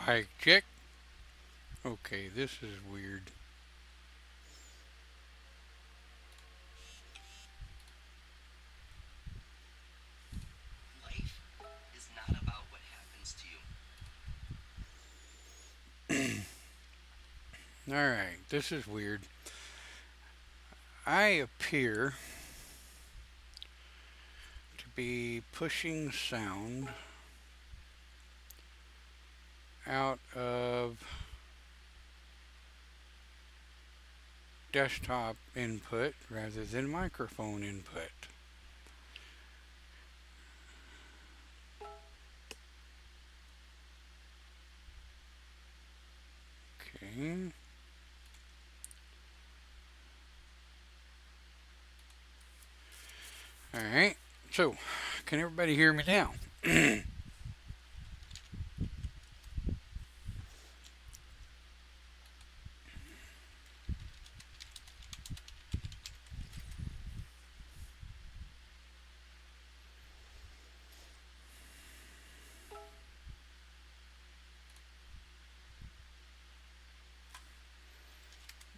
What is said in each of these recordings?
Mic check. Okay, this is weird. Life is not about what happens to you. Alright, this is weird. I appear to be pushing sound out of desktop input rather than microphone input. Okay. Alright, so can everybody hear me now?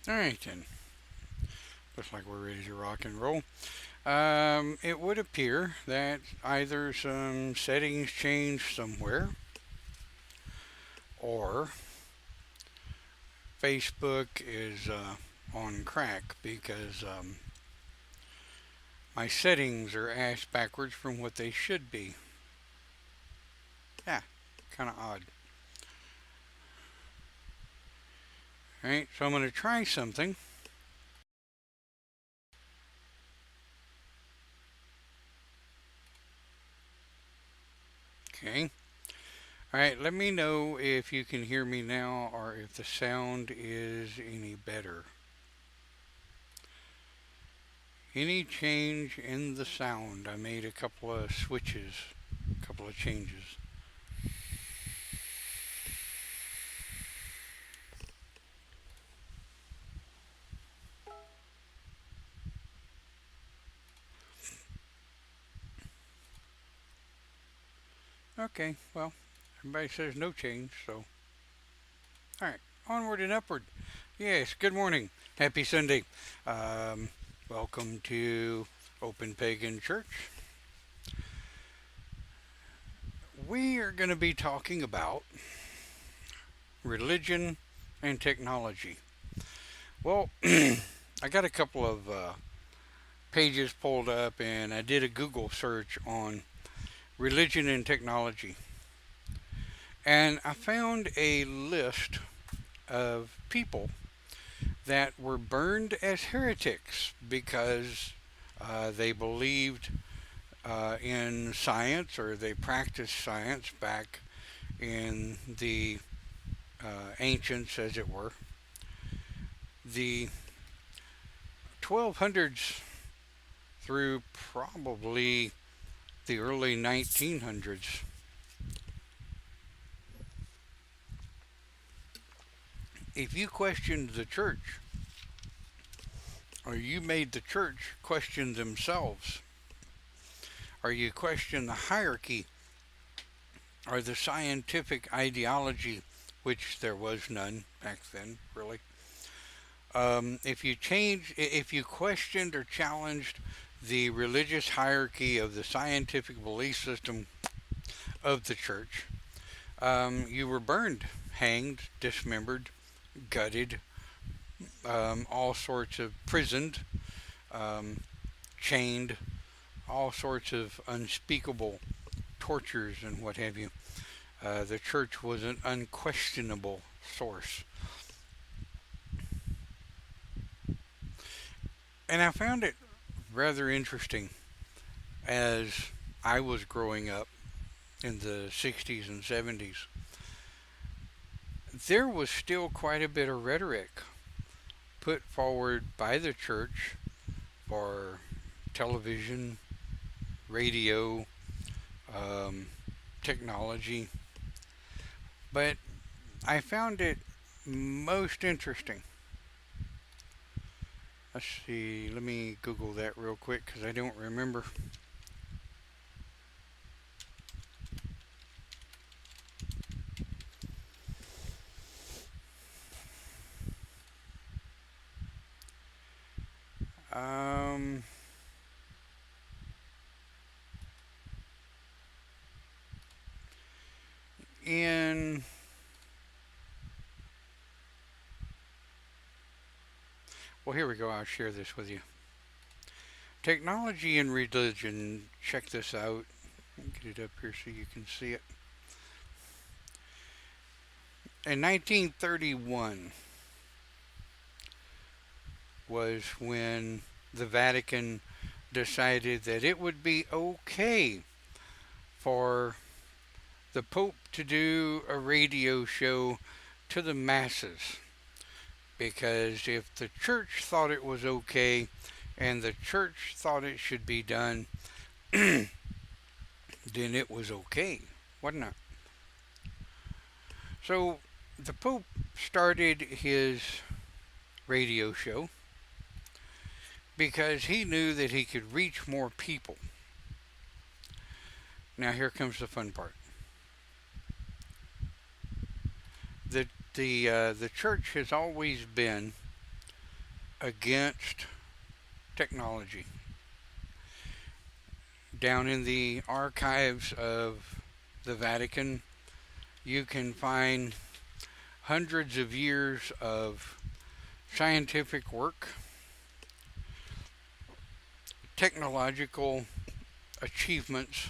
Alright then. Looks like we're ready to rock and roll. It would appear that either some settings changed somewhere or Facebook is on crack because my settings are ass backwards from what they should be. Yeah, kind of odd. Alright, so I'm going to try something. Okay. Alright, let me know if you can hear me now or if the sound is any better. Any change in the sound? I made a couple of switches, a couple of changes. Okay, well, everybody says no change, so. Alright, onward and upward. Yes, good morning. Happy Sunday. Um, Welcome to Open Pagan Church. We are going to be talking about religion and technology. Well, I got a couple of pages pulled up and I did a Google search on religion and technology. And I found a list of people that were burned as heretics because they believed in science or they practiced science back in the ancients, as it were. The 1200s through probably the early 1900s. If you questioned the church, or you made the church question themselves, or you questioned the hierarchy, or the scientific ideology, which there was none back then, really. If you questioned or challenged the religious hierarchy of the scientific belief system of the church, you were burned, hanged, dismembered, gutted, all sorts of prisoned, um, chained, all sorts of unspeakable tortures and what have you. The church was an unquestionable source. And I found it rather interesting as I was growing up in the 60s and 70s. There was still quite a bit of rhetoric put forward by the church for television, radio, um, technology, but I found it most interesting. Let's see, let me Google that real quick because I don't remember. Well, here we go. I'll share this with you. Technology and religion. Check this out. Get it up here so you can see it. In 1931 was when the Vatican decided that it would be okay for the Pope to do a radio show to the masses. Because if the church thought it was okay and the church thought it should be done, then it was okay, wasn't it? So the Pope started his radio show because he knew that he could reach more people. Now here comes the fun part. The church has always been against technology. Down in the archives of the Vatican, you can find hundreds of years of scientific work, technological achievements,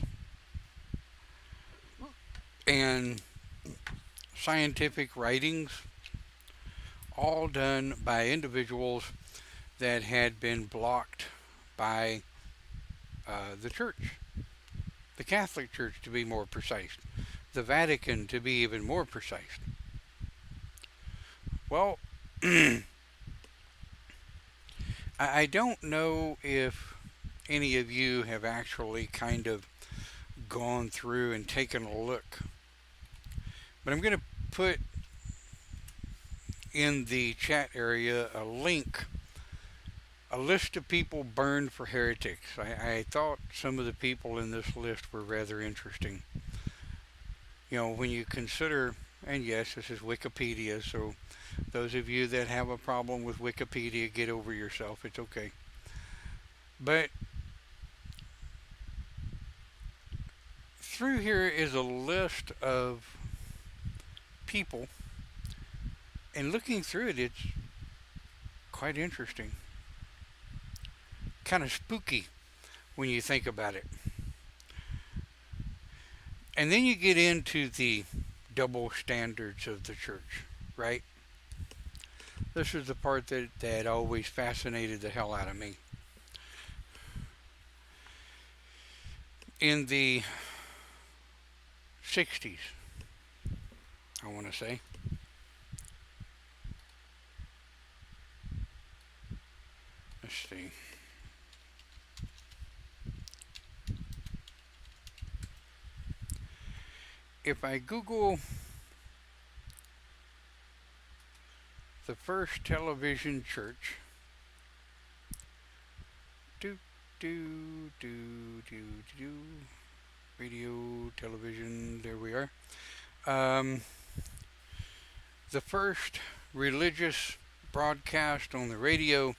and scientific writings, all done by individuals that had been blocked by the church, the Catholic Church to be more precise, the Vatican to be even more precise. Well, I don't know if any of you have actually kind of gone through and taken a look, but I'm going to put in the chat area a link, a list of people burned for heretics. I thought some of the people in this list were rather interesting. You know, when you consider, and yes, this is Wikipedia, so those of you that have a problem with Wikipedia, get over yourself. It's okay. But through here is a list of people, and looking through it, it's quite interesting. Kind of spooky when you think about it. And then you get into the double standards of the church, right? This is the part that always fascinated the hell out of me. In the 60s, I want to say, let's see. If I Google the first television church, do do do do do, radio, television, there we are. The first religious broadcast on the radio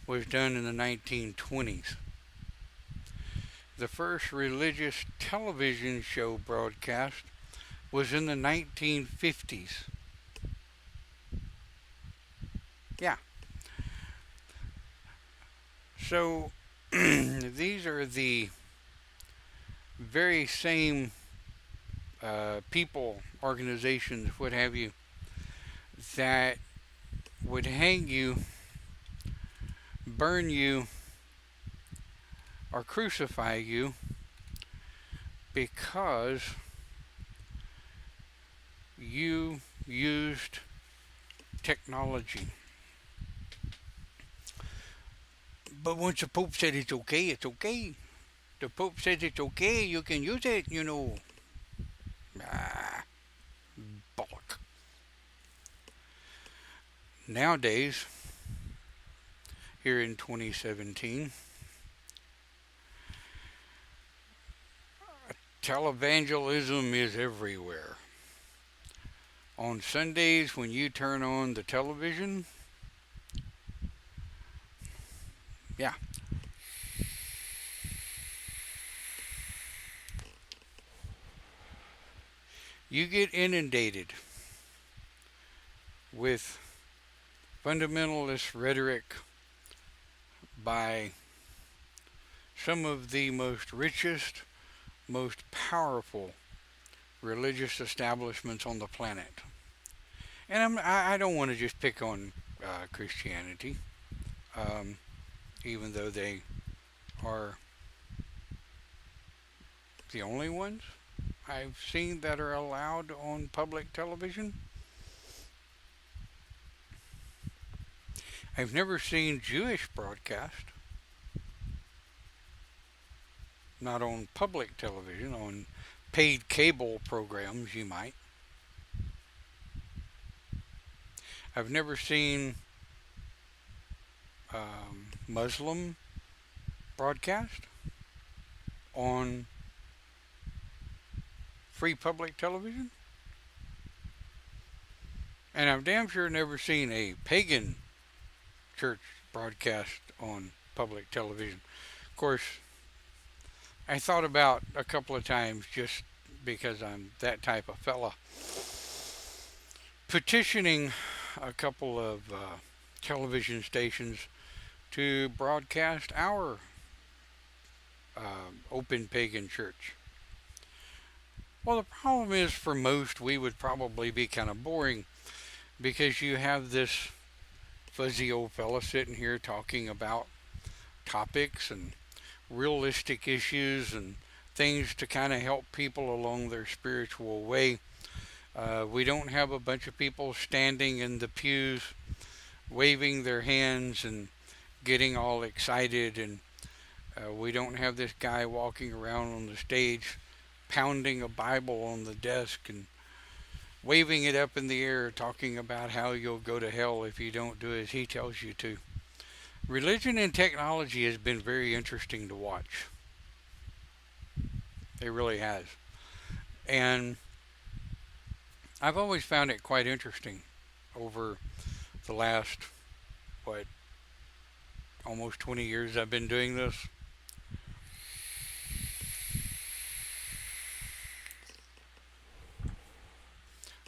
was done in the 1920s. The first religious television show broadcast was in the 1950s. Yeah. So these are the very same people, organizations, what have you, that would hang you, burn you, or crucify you because you used technology. But once the Pope said it's okay, it's okay. The Pope says it's okay, you can use it, you know. Ah, bollock. Nowadays, here in 2017, televangelism is everywhere. On Sundays, when you turn on the television, yeah, you get inundated with fundamentalist rhetoric by some of the most richest, most powerful religious establishments on the planet. And I don't want to just pick on Christianity, um, even though they are the only ones I've seen that are allowed on public television. I've never seen Jewish broadcast, not on public television, on paid cable programs, you might. I've never seen Muslim broadcast on free public television. And I've damn sure never seen a pagan church broadcast on public television. Of course, I thought about a couple of times just because I'm that type of fella petitioning a couple of television stations to broadcast our open pagan church. Well, the problem is for most we would probably be kind of boring because you have this fuzzy old fella sitting here talking about topics and realistic issues and things to kind of help people along their spiritual way. We don't have a bunch of people standing in the pews waving their hands and getting all excited, and we don't have this guy walking around on the stage pounding a Bible on the desk and waving it up in the air talking about how you'll go to hell if you don't do as he tells you to. Religion and technology has been very interesting to watch. It really has. And I've always found it quite interesting over the last, what, almost 20 years I've been doing this.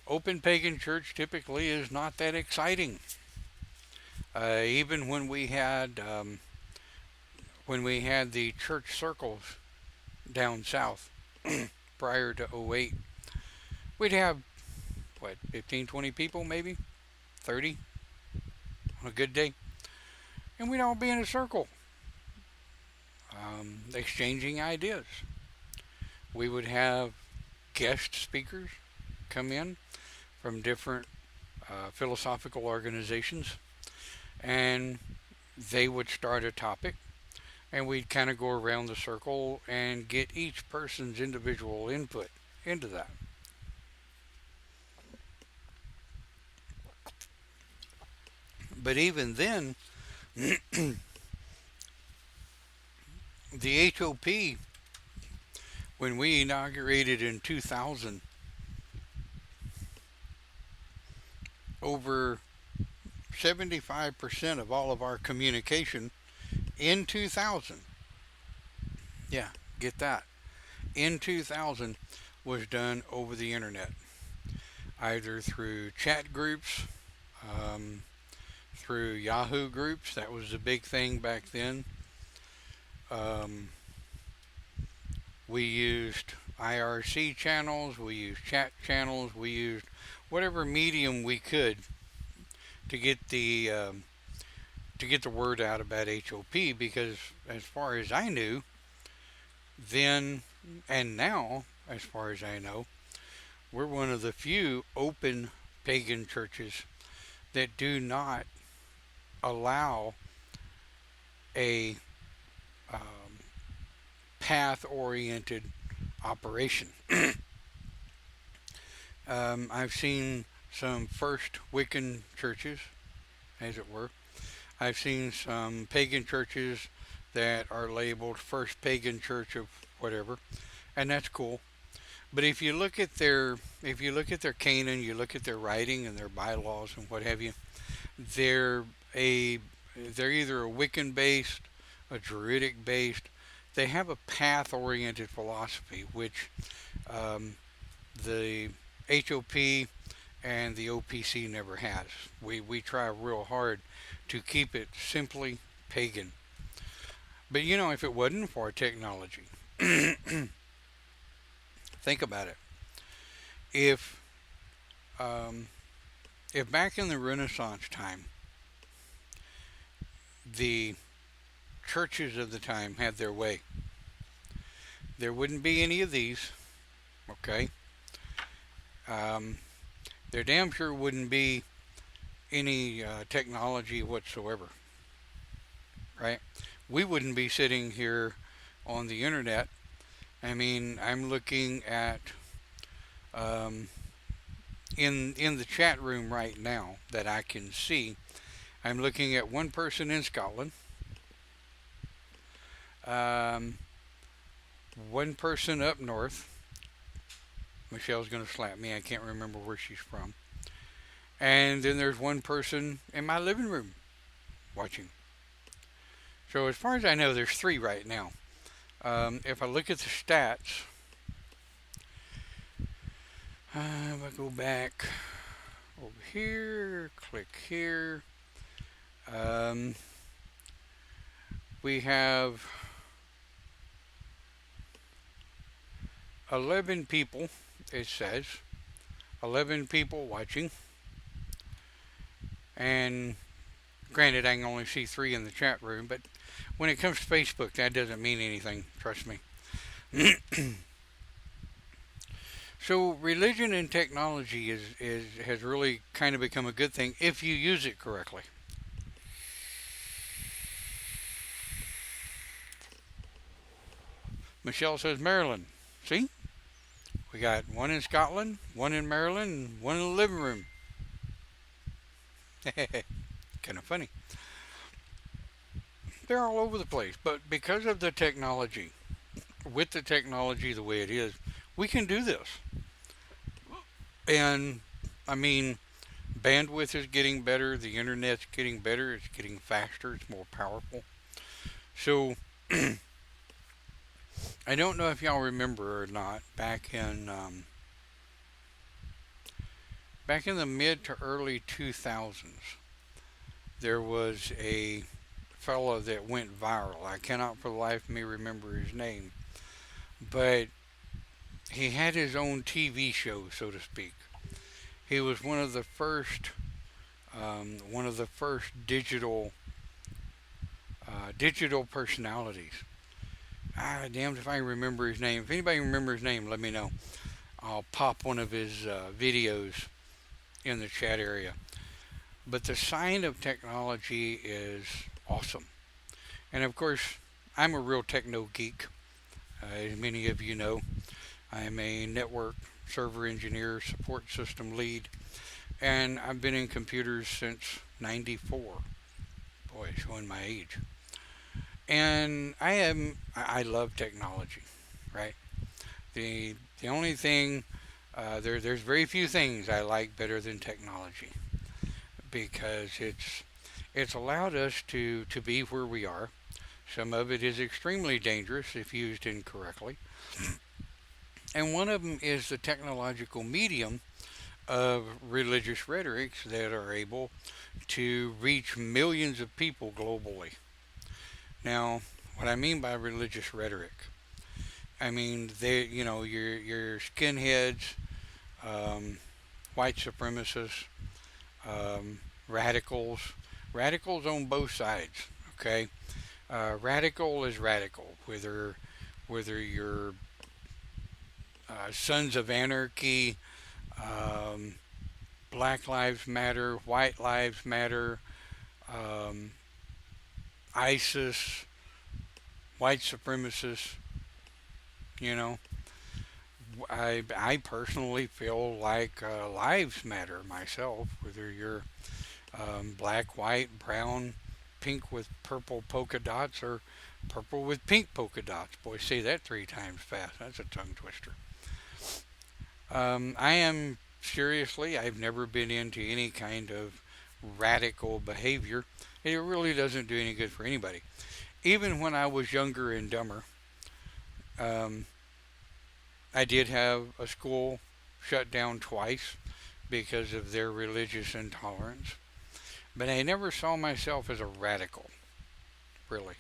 Open pagan church typically is not that exciting. Even when we had the church circles down south prior to '08, we'd have what 15, 20 people, maybe 30 on a good day, and we'd all be in a circle, exchanging ideas. We would have guest speakers come in from different philosophical organizations, and they would start a topic, and we'd kind of go around the circle and get each person's individual input into that. But even then, the HOP, when we inaugurated in 2000, over 75% of all of our communication in 2000, yeah, get that, in 2000 was done over the internet, either through chat groups, um, through Yahoo groups. That was a big thing back then. Um, we used IRC channels, we used chat channels, we used whatever medium we could to get the word out about HOP, because as far as I knew then, and now as far as I know, we're one of the few open pagan churches that do not allow a um, path oriented operation. I've seen some first Wiccan churches, as it were. I've seen some pagan churches that are labeled First Pagan Church of whatever, and that's cool. But if you look at their canon, you look at their writing and their bylaws and what have you, they're a they're either a Wiccan based, a Druidic based. They have a path oriented philosophy, which um, the HOP and the OPC never has. We try real hard to keep it simply pagan. But if it wasn't for technology, think about it. If um, if back in the Renaissance time, the churches of the time had their way, there wouldn't be any of these. Okay, um, there damn sure wouldn't be any technology whatsoever, right? We wouldn't be sitting here on the internet. I mean, I'm looking at um, in the chat room right now that I can see. I'm looking at one person in Scotland, um, one person up north. Michelle's going to slap me. I can't remember where she's from. And then there's one person in my living room watching. So as far as I know, there's three right now. If I look at the stats, if I go back over here, click here, um, we have 11 people, it says. 11 people watching. And granted, I can only see three in the chat room, but when it comes to Facebook, that doesn't mean anything, trust me. So religion and technology has really kind of become a good thing if you use it correctly. Michelle says Maryland. See? We got one in Scotland, one in Maryland, and one in the living room. Kind of funny. They're all over the place. But because of the technology, with the technology the way it is, we can do this. And I mean, bandwidth is getting better, the internet's getting better, it's getting faster, it's more powerful. So I don't know if y'all remember or not, back in the mid to early 2000s, there was a fellow that went viral. I cannot for the life of me remember his name, but he had his own TV show, so to speak. He was one of the first digital personalities. Ah, damned if I remember his name. If anybody remembers his name, let me know. I'll pop one of his videos in the chat area. But the sign of technology is awesome. And of course, I'm a real techno geek. As many of you know, I am a network server engineer, support system lead, and I've been in computers since '94. Boy, showing my age. And I love technology, right? The only thing there's very few things I like better than technology because it's allowed us to be where we are. Some of it is extremely dangerous if used incorrectly. And one of them is the technological medium of religious rhetorics that are able to reach millions of people globally. Now, what I mean by religious rhetoric, I mean your skinheads, um, white supremacists, radicals, radicals on both sides. Okay, radical is radical, whether you're Sons of Anarchy, um, Black Lives Matter, White Lives Matter, um, ISIS, white supremacists. You know, I personally feel like lives matter myself, whether you're black, white, brown, pink with purple polka dots, or purple with pink polka dots. Boy, say that three times fast. That's a tongue twister. I am seriously, I've never been into any kind of radical behavior. It really doesn't do any good for anybody. Even when I was younger and dumber, um, I did have a school shut down twice because of their religious intolerance. But I never saw myself as a radical, really.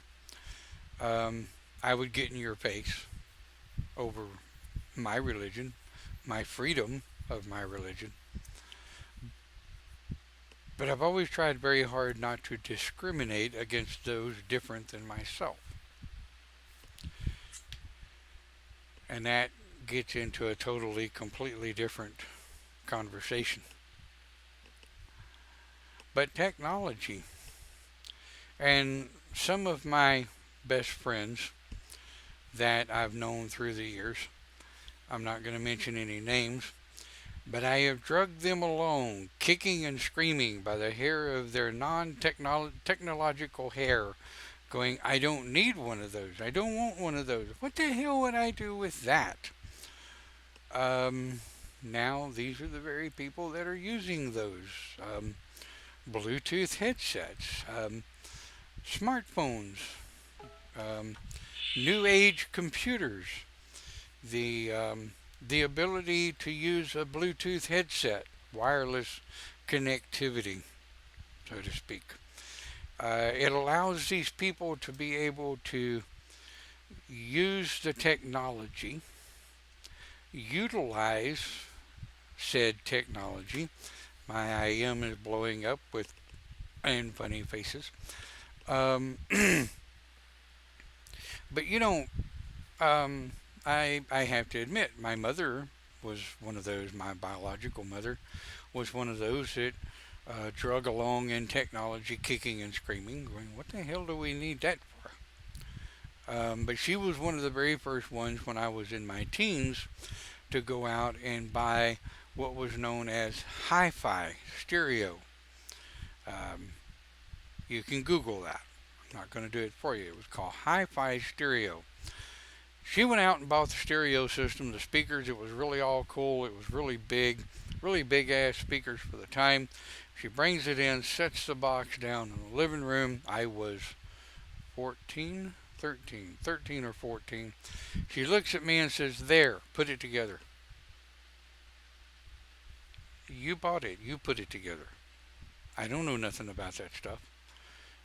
um, I would get in your face over my religion, my freedom of my religion. But I've always tried very hard not to discriminate against those different than myself. And that gets into a totally, completely different conversation. But technology, and some of my best friends that I've known through the years, I'm not going to mention any names, but I have drugged them along, kicking and screaming by the hair of their non technological hair, going, I don't need one of those. I don't want one of those. What the hell would I do with that? Um, Now, these are the very people that are using those Bluetooth headsets, smartphones, um, new age computers, the the ability to use a Bluetooth headset, wireless connectivity, so to speak. It allows these people to be able to use the technology, utilize said technology. My IM is blowing up with and funny faces. Um, but um, I have to admit, my mother was one of those. My biological mother was one of those that drug along in technology, kicking and screaming, going, "What the hell do we need that for?" But she was one of the very first ones when I was in my teens to go out and buy what was known as hi-fi stereo. Um, you can Google that. I'm not going to do it for you. It was called hi-fi stereo. She went out and bought the stereo system, the speakers. It was really all cool. It was really big ass speakers for the time. She brings it in, sets the box down in the living room. I was 14, 13 or 14. She looks at me and says, "There, put it together. You bought it. You put it together. I don't know nothing about that stuff."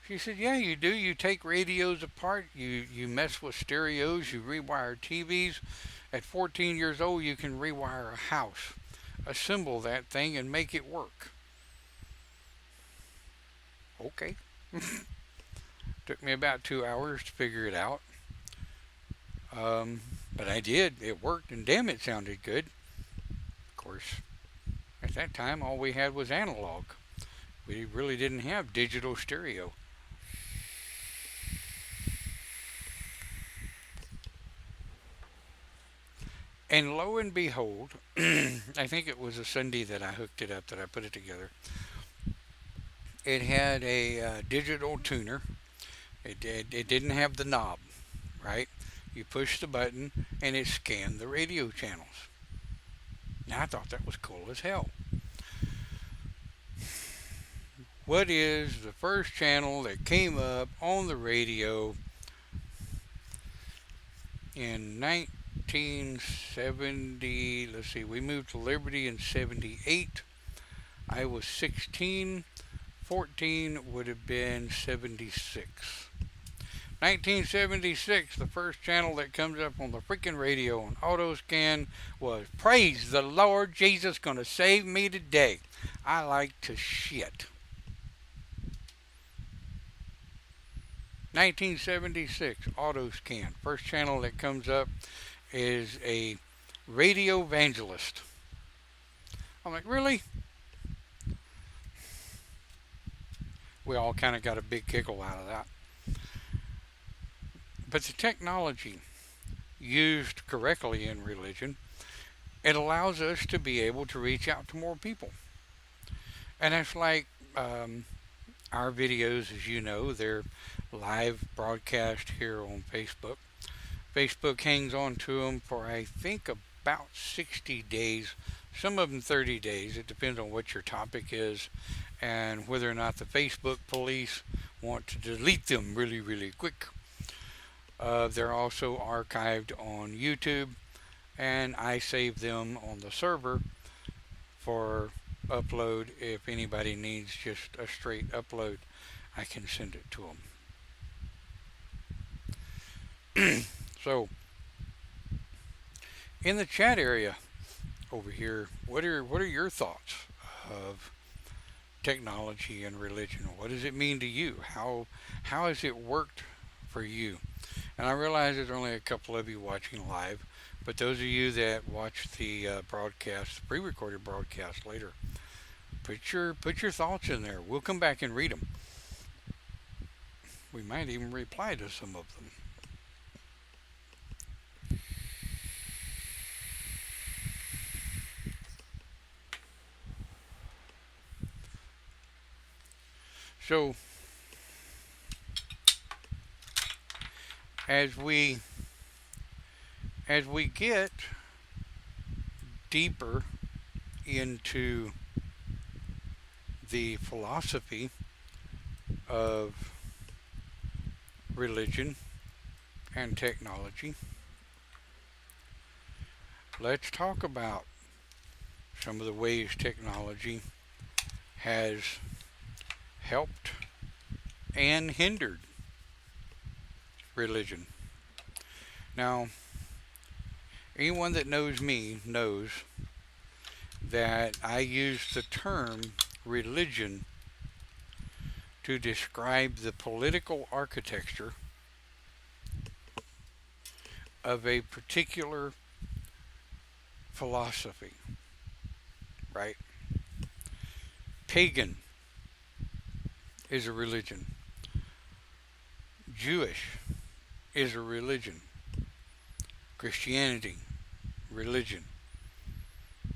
She said, "Yeah, you do. You take radios apart. You mess with stereos. You rewire TVs. At 14 years old, you can rewire a house, assemble that thing, and make it work." Okay. Took me about 2 hours to figure it out. But I did. It worked, and damn, it sounded good. Of course, at that time, all we had was analog. We really didn't have digital stereo. And lo and behold, I think it was a Sunday that I hooked it up, that I put it together. It had a digital tuner. It didn't have the knob, right? You push the button and it scanned the radio channels. Now I thought that was cool as hell. What is the first channel that came up on the radio in 1970? Let's see, we moved to Liberty in 78. I was 16. 14 would have been 76. 1976, the first channel that comes up on the freaking radio on auto scan was "Praise the Lord, Jesus gonna save me today." I like to shit. 1976, auto scan. First channel that comes up is a radio evangelist. I'm like, really? We all kind of got a big kickle out of that. But the technology used correctly in religion, it allows us to be able to reach out to more people. And it's like our videos, as you know, they're live broadcast here on Facebook. Facebook hangs on to them for, I think, about 60 days, some of them 30 days. It depends on what your topic is and whether or not the Facebook police want to delete them really, really quick. They're also archived on YouTube, and I save them on the server for upload. If anybody needs just a straight upload, I can send it to them. So, in the chat area over here, what are your thoughts of technology and religion? What does it mean to you? How has it worked for you? And I realize there's only a couple of you watching live, but those of you that watch the broadcast, the pre-recorded broadcast later, put your thoughts in there. We'll come back and read them. We might even reply to some of them. So as we as we get deeper into the philosophy of religion and technology, let's talk about some of the ways technology has helped and hindered religion. Now, anyone that knows me knows that I use the term religion to describe the political architecture of a particular philosophy, right? Pagan is a religion. Jewish is a religion. Christianity, religion.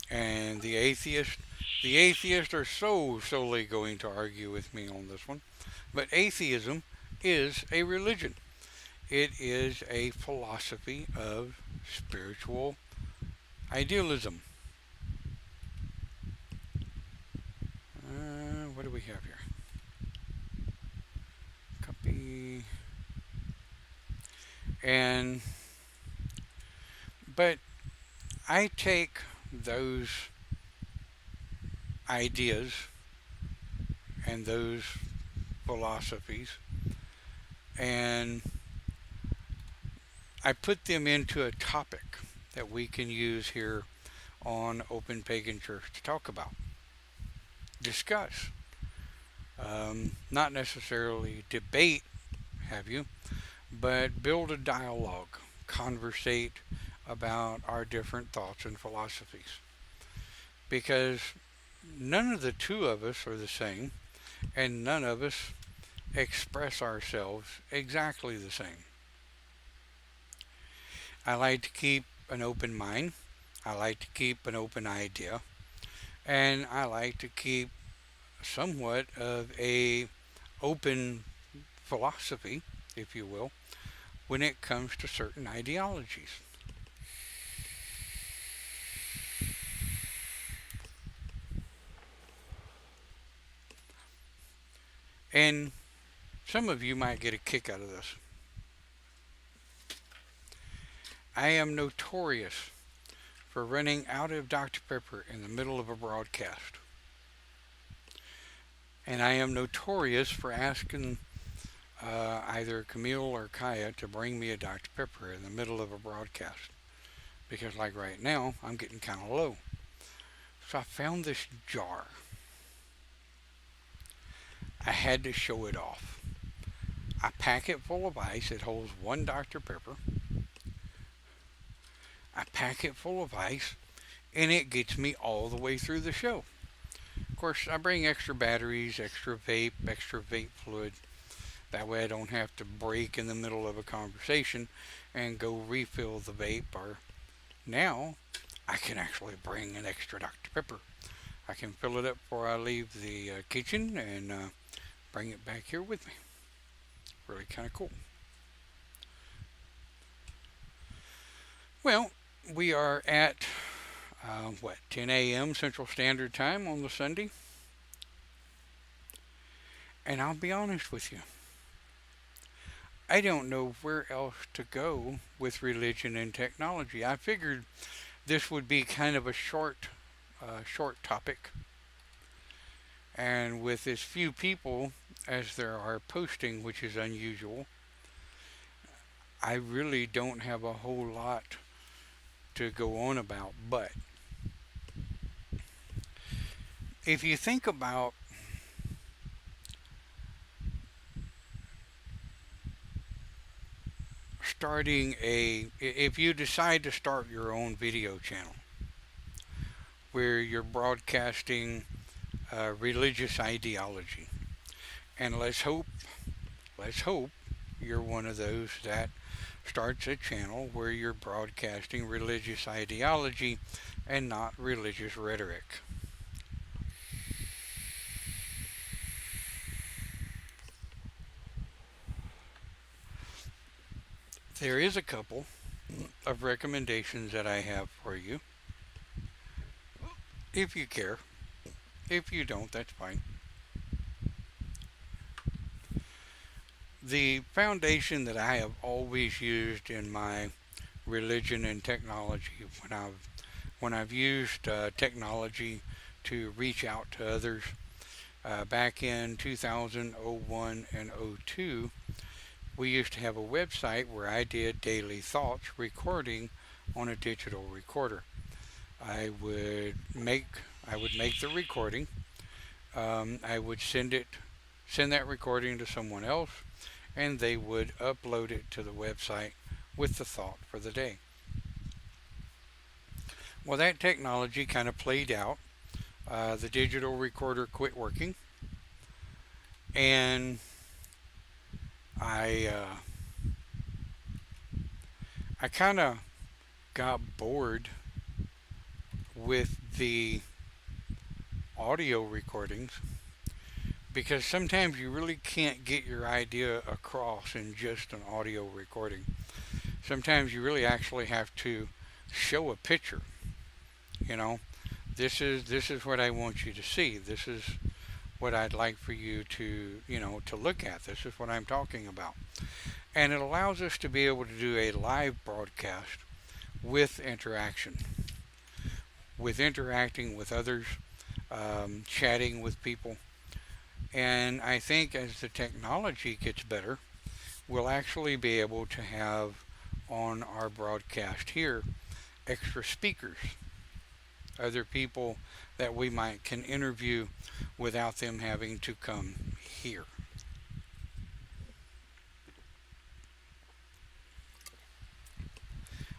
And the atheists are so solely going to argue with me on this one. But atheism is a religion. It is a philosophy of spiritual idealism. What do we have here? Copy. And, but I take those ideas and those philosophies and I put them into a topic that we can use here on Open Pagan Church to talk about, discuss, not necessarily debate, have you, but build a dialogue, conversate about our different thoughts and philosophies. Because none of the two of us are the same, and none of us express ourselves exactly the same. I like to keep an open mind. I like to keep an open idea. And I like to keep somewhat of a open philosophy, if you will, when it comes to certain ideologies. And some of you might get a kick out of this. I am notorious for running out of Dr. Pepper in the middle of a broadcast. And I am notorious for asking either Camille or Kaya to bring me a Dr. Pepper in the middle of a broadcast. Because, like right now, I'm getting kind of low. So I found this jar. I had to show it off. I pack it full of ice. It holds one Dr. Pepper. I pack it full of ice, and it gets me all the way through the show. Of course, I bring extra batteries, extra vape fluid. That way I don't have to break in the middle of a conversation and go refill the vape. Or now, I can actually bring an extra Dr. Pepper. I can fill it up before I leave the kitchen and bring it back here with me. Really kind of cool. Well, we are at 10 a.m. Central Standard Time on the Sunday. And I'll be honest with you, I don't know where else to go with religion and technology. I figured this would be kind of a short topic. And with as few people as there are posting, which is unusual, I really don't have a whole lot to go on about. But if you think about if you decide to start your own video channel where you're broadcasting religious ideology, and let's hope you're one of those that starts a channel where you're broadcasting religious ideology and not religious rhetoric. There is a couple of recommendations that I have for you, if you care. If you don't, that's fine. The foundation that I have always used in my religion and technology when I've used technology to reach out to others back in 2000, '01, and '02, we used to have a website where I did daily thoughts recording on a digital recorder. I would make I would make the recording. I would send that recording to someone else, and they would upload it to the website with the thought for the day. Well, that technology kind of played out. The digital recorder quit working, and I I kind of got bored with the audio recordings because sometimes you really can't get your idea across in just an audio recording. Sometimes you really actually have to show a picture. You know, this is what I want you to see. This is what I'd like for you to, to look at. This is what I'm talking about. And it allows us to be able to do a live broadcast with interaction, with interacting with others, chatting with people. And I think as the technology gets better, we'll actually be able to have on our broadcast here extra speakers, other people that we might can interview without them having to come here.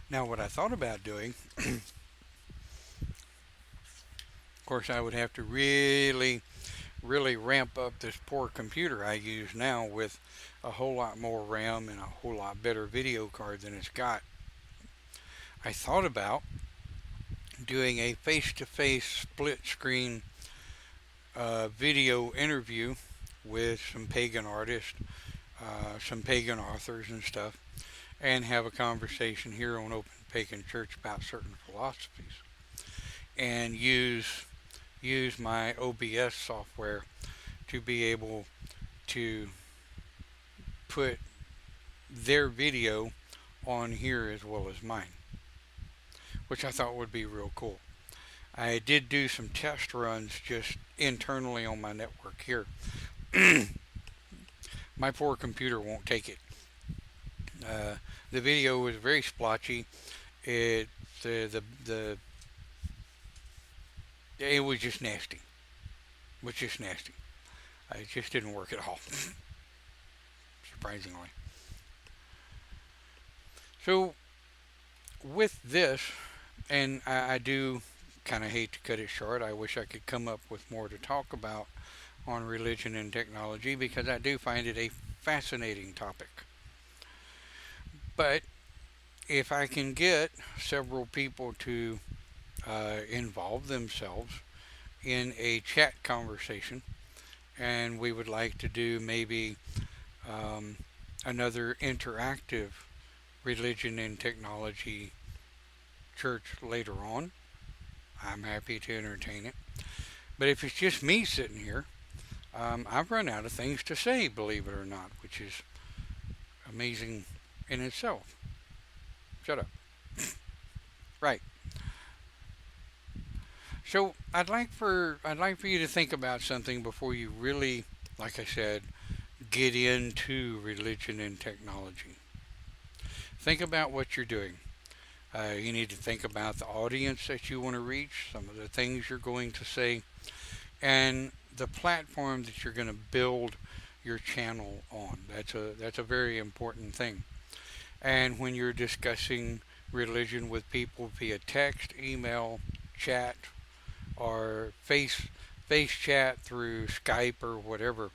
Now, what I thought about doing, of course, I would have to really ramp up this poor computer I use now with a whole lot more RAM and a whole lot better video card than it's got. I thought about doing a face-to-face split screen video interview with some pagan artists, some pagan authors and stuff, and have a conversation here on Open Pagan Church about certain philosophies, and use my OBS software to be able to put their video on here as well as mine, which I thought would be real cool. I did do some test runs just internally on my network here. My poor computer won't take it. The video was very splotchy. It the it was just nasty. It was just nasty. It just didn't work at all, surprisingly. So with this, and I do kind of hate to cut it short. I wish I could come up with more to talk about on religion and technology because I do find it a fascinating topic. But if I can get several people to involve themselves in a chat conversation, and we would like to do maybe another interactive religion and technology church later on, I'm happy to entertain it. But if it's just me sitting here, I've run out of things to say, believe it or not, which is amazing in itself. Shut up. Right. So I'd like for you to think about something before you really, like I said, get into religion and technology. Think about what you're doing. You need to think about the audience that you want to reach, some of the things you're going to say, and the platform that you're going to build your channel on. That's a very important thing. And when you're discussing religion with people via text, email, chat, or face chat through Skype or whatever,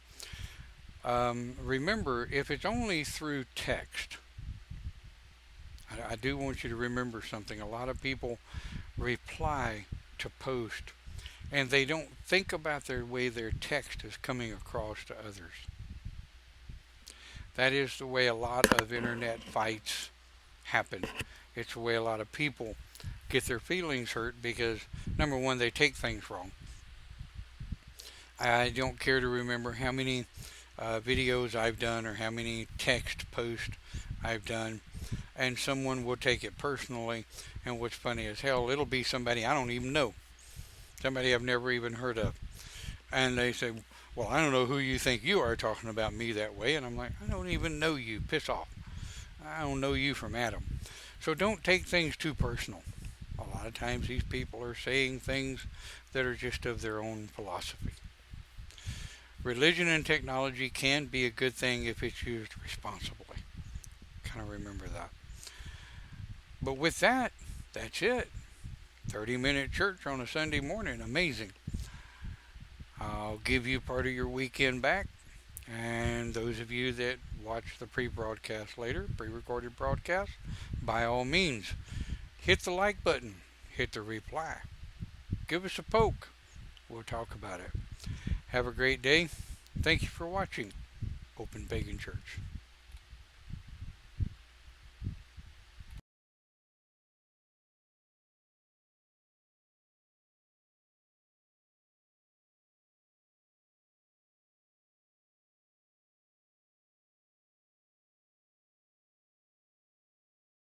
remember if it's only through text, I do want you to remember something. A lot of people reply to post and they don't think about their way their text is coming across to others. That is the way a lot of internet fights happen. It's the way a lot of people get their feelings hurt because, number one, they take things wrong. I don't care to remember how many videos I've done or how many text posts I've done, and someone will take it personally. And what's funny as hell, it'll be somebody I don't even know, somebody I've never even heard of. And they say, well, I don't know who you think you are talking about me that way. And I'm like, I don't even know you. Piss off. I don't know you from Adam. So don't take things too personal. A lot of times these people are saying things that are just of their own philosophy. Religion and technology can be a good thing if it's used responsibly. Kind of remember that. But with that, that's it. 30-minute church on a Sunday morning. Amazing. I'll give you part of your weekend back. And those of you that watch the pre-broadcast later, pre-recorded broadcast, by all means, hit the like button, hit the reply, give us a poke. We'll talk about it. Have a great day. Thank you for watching Open Pagan Church.